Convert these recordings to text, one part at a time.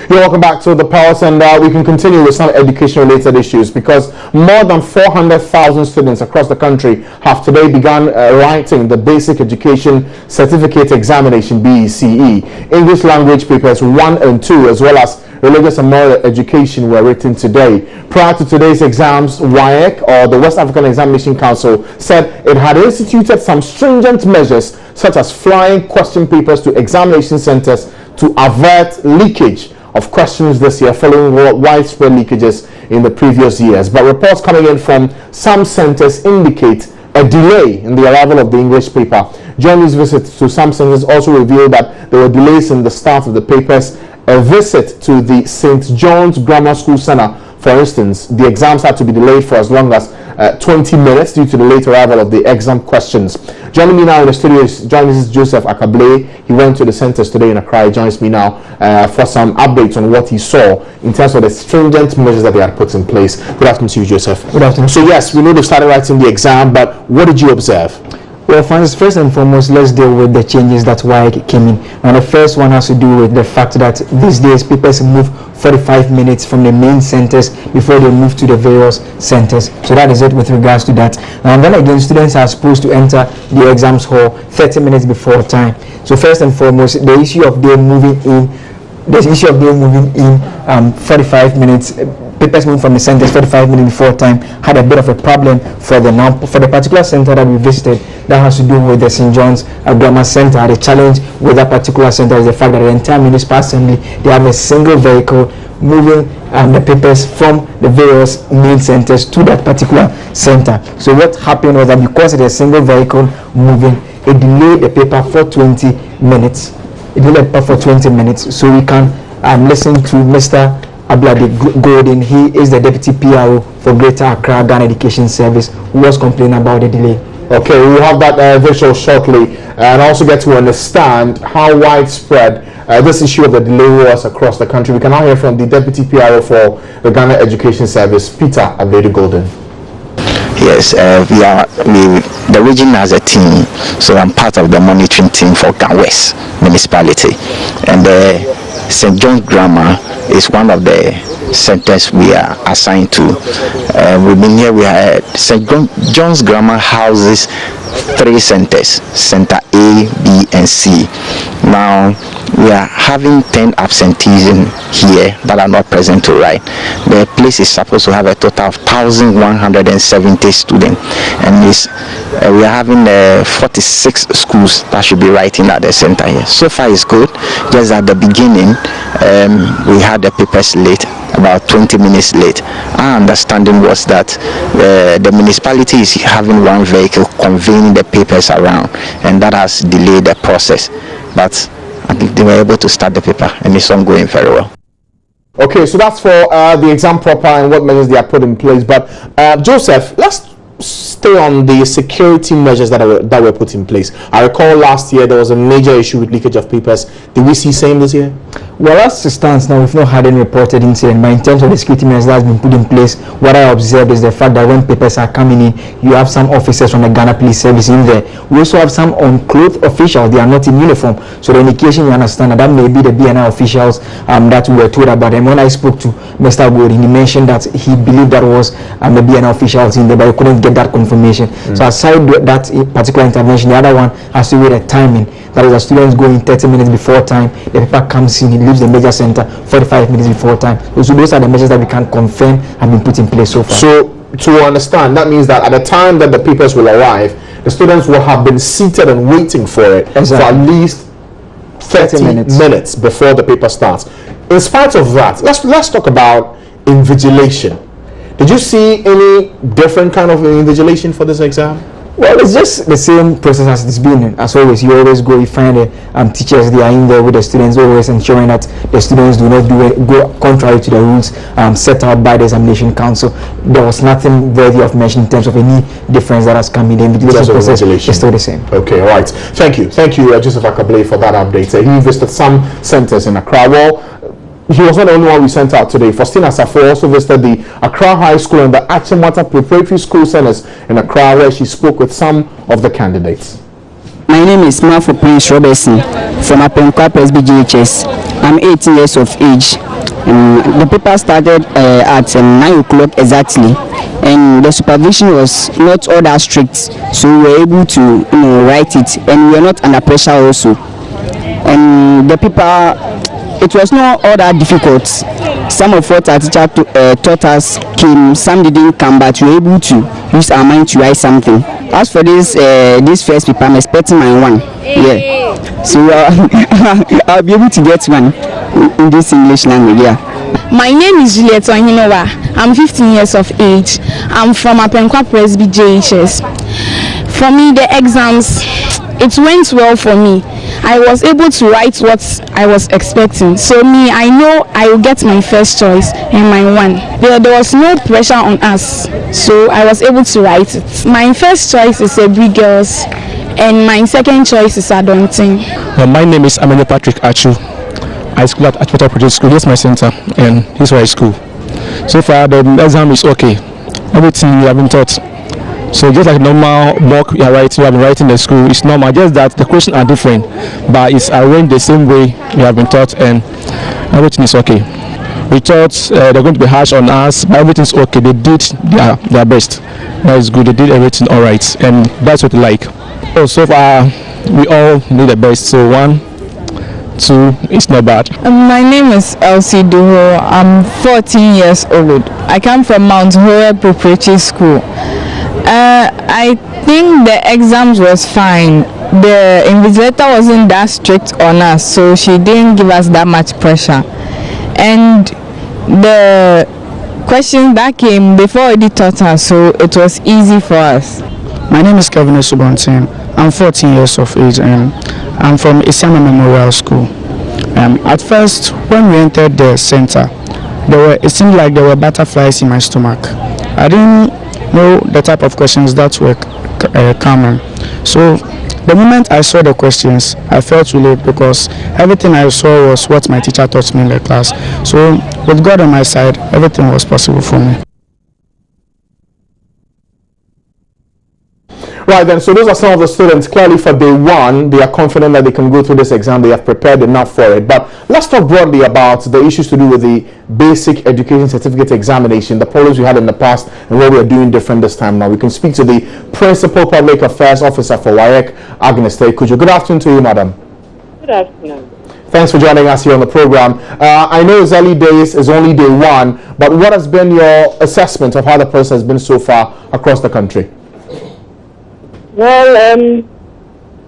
You're welcome back to the Pulse, and we can continue with some education-related issues because more than 400,000 students across the country have today begun writing the Basic Education Certificate Examination (BECE). English language papers 1 and 2, as well as religious and moral education, were written today. Prior to today's exams, WAEC, or the West African Examination Council, said it had instituted some stringent measures such as flying question papers to examination centers to avert leakage of questions this year following widespread leakages in the previous years. But reports coming in from some centers indicate a delay in the arrival of the English paper. Journalist visits to some centers also revealed that there were delays in the start of the papers. A visit to the St. John's Grammar School Center, for instance, the exams had to be delayed for as long as 20 minutes due to the late arrival of the exam questions. Joining me now in the studio is journalist Joseph Akabley. He went to the centers today in Accra. He joins me now for some updates on what he saw in terms of the stringent measures that they had put in place. Good afternoon to you, Joseph. Good afternoon. So yes, we know they started writing the exam, but what did you observe? Well, first and foremost, let's deal with the changes that WAEC came in. And the first one has to do with the fact that these days papers move 45 minutes from the main centers before they move to the various centers. So that is it with regards to that. And then again, students are supposed to enter the exams hall 30 minutes before time. So first and foremost, the issue of them moving in 45 minutes, papers moving from the centers 45 minutes before time had a bit of a problem for the particular center that we visited. That has to do with the St. John's Grammar Center. The challenge with that particular center is the fact that the entire municipal assembly, they have a single vehicle moving the papers from the various main centers to that particular center. So what happened was that because it is a single vehicle moving, it delayed the paper for 20 minutes. It delayed the paper for 20 minutes. So we can listen to Mr. Ablade Golden. He is the Deputy PRO for Greater Accra Ghana Education Service, who was complaining about the delay. Okay, we'll have that visual shortly and also get to understand how widespread this issue of the delay was across the country. We can now hear from the Deputy PRO for the Ghana Education Service, Peter Ablade Golden. Yes, the region has a team, so I'm part of the monitoring team for Ghana West Municipality, and St. John's Grammar is one of the centers we are assigned to. We've been here. We are St. John's Grammar houses 3 centers, Center A, B, and C. Now we are having 10 absenteeism here that are not present to write. The place is supposed to have a total of 1,170 students, and we are having 46 schools that should be writing at the center here. So far it's good. Just at the beginning, we had the papers late, about 20 minutes late. Our understanding was that the municipality is having one vehicle conveying the papers around, and that has delayed the process. But I think they were able to start the paper, and it's ongoing very well. Okay, so that's for the exam proper and what measures they are put in place. But Joseph, let's stay on the security measures that were put in place. I recall last year there was a major issue with leakage of papers. Did we see same this year? Well, as it stands now, we've not had any reported incident, but in terms of the security measures that has been put in place, what I observed is the fact that when papers are coming in, you have some officers from the Ghana Police Service in there. We also have some unclothed officials. They are not in uniform. So the indication, you understand, that may be the BNI officials that we were told about. And when I spoke to Mr. Gordon, he mentioned that he believed that was the BNI officials in there, but he couldn't get that confirmation. So aside that particular intervention, the other one has to do with the timing. That is, the students go in 30 minutes before time, the paper comes in, it leaves the major center 45 minutes before time. So those are the measures that we can confirm have been put in place so far. So to understand, that means that at the time that the papers will arrive, the students will have been seated and waiting for it for at least 30 minutes before the paper starts. In spite of that, let's talk about invigilation. Did you see any different kind of invigilation for this exam? Well, it's just the same process as it's been. As always, you always go, you find the teachers, they are in there with the students, always ensuring that the students do not go contrary to the rules set out by the examination council. There was nothing worthy of mention in terms of any difference that has come in. The invigilation process is still the same. Okay, all right. Thank you, Joseph Akabley, for that update. He visited some centers in Accra. Well, he was not the only one we sent out today. Faustina Safo also visited the Accra High School and the Achimwata Preparatory School Centers in Accra, where she spoke with some of the candidates. My name is Marfo Prince Robertson from Apenkwa PSBGHS. I'm 18 years of age. The paper started at 9 o'clock exactly, and the supervision was not all that strict, so we were able to write it, and we were not under pressure also. And the paper, it was not all that difficult. Some of what our teacher taught us came, some didn't come, but we were able to use our mind to write something. As for this first paper, I'm expecting my one. Yeah. So I'll be able to get one in this English language. Yeah. My name is Juliet Ohinowa. I'm 15 years of age. I'm from Apenkwa Presby JHS. For me, the exams, it went well for me. I was able to write what I was expecting. So me, I know I will get my first choice and my one. There was no pressure on us, so I was able to write it. My first choice is Ebri Girls, and my second choice is Adonting. My name is Amanda Patrick Achu. I school at Atwater Project School. Here's my center, and here's where I school. So far, the exam is okay. Everything we have been taught. So just like normal mock you have been writing in the school, it's normal. Just that the questions are different, but it's arranged the same way we have been taught, and everything is okay. We thought they're going to be harsh on us, but everything's okay. They did their best. That is good. They did everything all right, and that's what we like. So far, we all need the best. So 1, 2, it's not bad. My name is Elsie Duho. I'm 14 years old. I come from Mount Hore Preparatory School. I think the exams was fine. The invigilator wasn't that strict on us, so she didn't give us that much pressure. And the questions that came before already taught us, so it was easy for us. My name is Kevin Subontin. I'm 14 years of age and I'm from Isiama Memorial School. At first, when we entered the center, it seemed like there were butterflies in my stomach. I didn't know the type of questions that were coming. So the moment I saw the questions, I felt relieved because everything I saw was what my teacher taught me in the class. So with God on my side, everything was possible for me. Right then, so those are some of the students. Clearly for day one, they are confident that they can go through this exam. They have prepared enough for it. But let's talk broadly about the issues to do with the basic education certificate examination, the problems we had in the past and what we are doing different this time now. We can speak to the Principal Public Affairs Officer for WAEC, Agnes Kujo. Good afternoon to you, madam. Good afternoon. Thanks for joining us here on the program. I know it's early days, it's only day one, but what has been your assessment of how the process has been so far across the country? Well,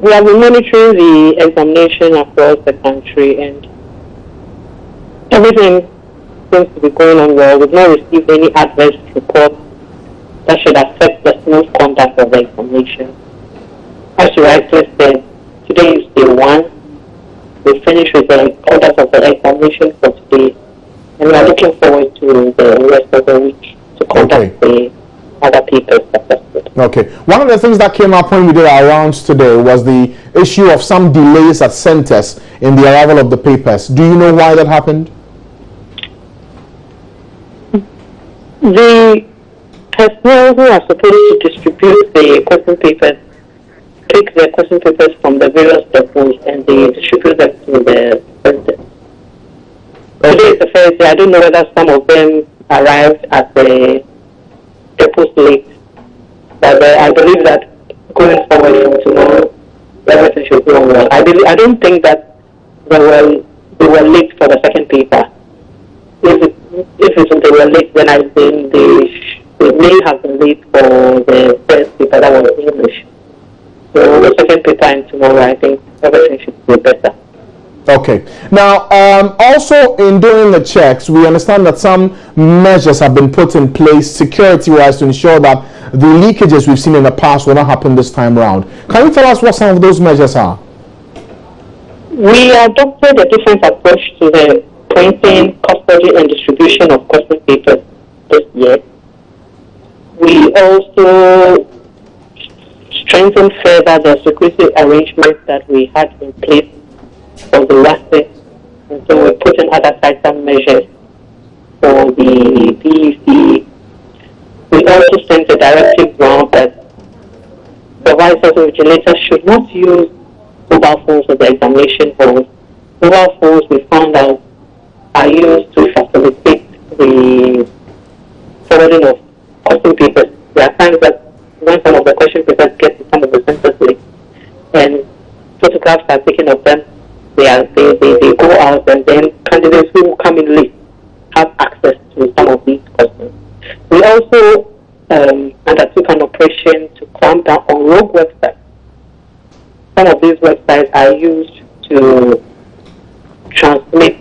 we have been monitoring the examination across the country, and everything seems to be going on well. We've not received any adverse reports that should affect the smooth conduct of the examination. As you rightly said, today is day one. We finished with the conduct of the examination for today, and we are looking forward to the rest of the week to conduct the other papers successfully. Okay. One of the things that came up when we did our rounds today was the issue of some delays at centers in the arrival of the papers. Do you know why that happened? The personnel who are supposed to distribute the question papers take the question papers from the various depots and they distribute them to the centers. Today is the first day. I don't know whether some of them arrived at the depots late, but I believe that going forward from tomorrow, everything should go well. I don't think that they were late for the second paper. If they were late, then I think they may have been late for the first paper, that was English. So the second paper and tomorrow, I think everything should be better. Okay. Now, also in doing the checks, we understand that some measures have been put in place security-wise to ensure that the leakages we've seen in the past will not happen this time around. Can you tell us what some of those measures are? We adopted a different approach to the printing, custody, and distribution of question papers this year. We also strengthened further the security arrangements that we had in place for the WASE, and so we put in other tighter measures for the BECE. We also sent a directive round that supervisors and vigilators should not use mobile phones for the examination halls. Mobile phones, we found out, are used to the forwarding of question papers. There are times that when some of the question papers get to some of the centers late, and photographs are taken of them, they go out, and then candidates who come in late have access to some of these questions. We also undertook an operation to clamp down on rogue websites. Some of these websites are used to transmit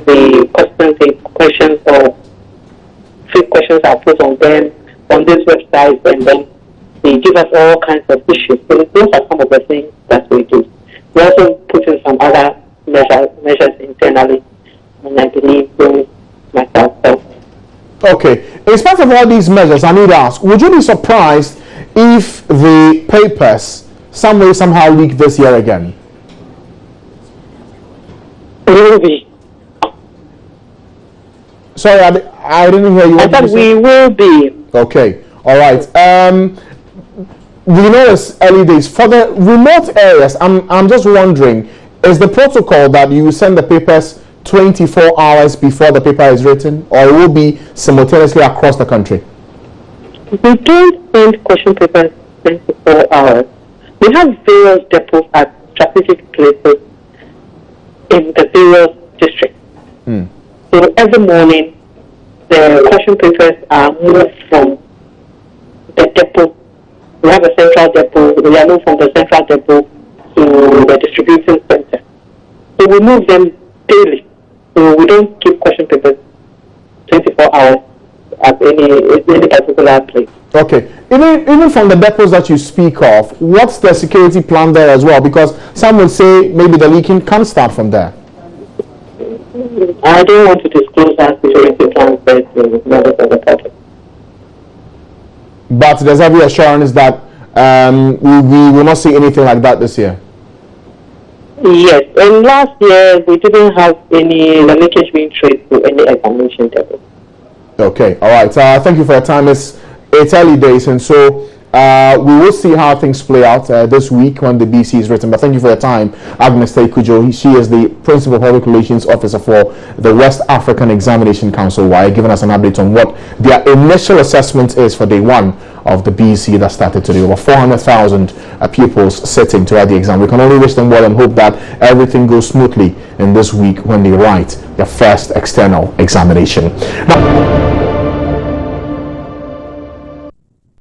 the questions or fake questions are put on them on these websites, and then they give us all kinds of issues. So those are some of the things that we do. We also put in some other measures internally, and I believe those myself. Okay. In spite of all these measures, I need to ask, would you be surprised if the papers some way somehow leak this year again? We will be. Sorry, I didn't hear you. I said we will be. Okay. All right. We know it's early days. For the remote areas, I'm just wondering, is the protocol that you send the papers 24 hours before the paper is written, or it will be simultaneously across the country? We don't send question papers 24 hours. We have various depots at strategic places in the various districts. So every morning, the question papers are moved from the depot. We have a central depot. They are moved from the central depot to the distribution center. So we move them daily. So we don't keep question papers 24 hours at any particular place. Okay. Even from the depots that you speak of, what's the security plan there as well? Because some will say maybe the leaking can start from there. I don't want to disclose our security plans to members of the public. But there's every assurance that we will not see anything like that this year. Yes, and last year we didn't have any leakage being traced to any examination depot. Okay, all right. Thank you for your time. It's early days, and so we will see how things play out this week when the BECE is written. But thank you for your time, Agnes Teikujo. She is the Principal Public Relations Officer for the West African Examination Council, WAEC, giving us an update on what their initial assessment is for day one of the BECE that started today. Over 400,000 pupils sitting to write the exam. We can only wish them well and hope that everything goes smoothly in this week when they write their first external examination. Now,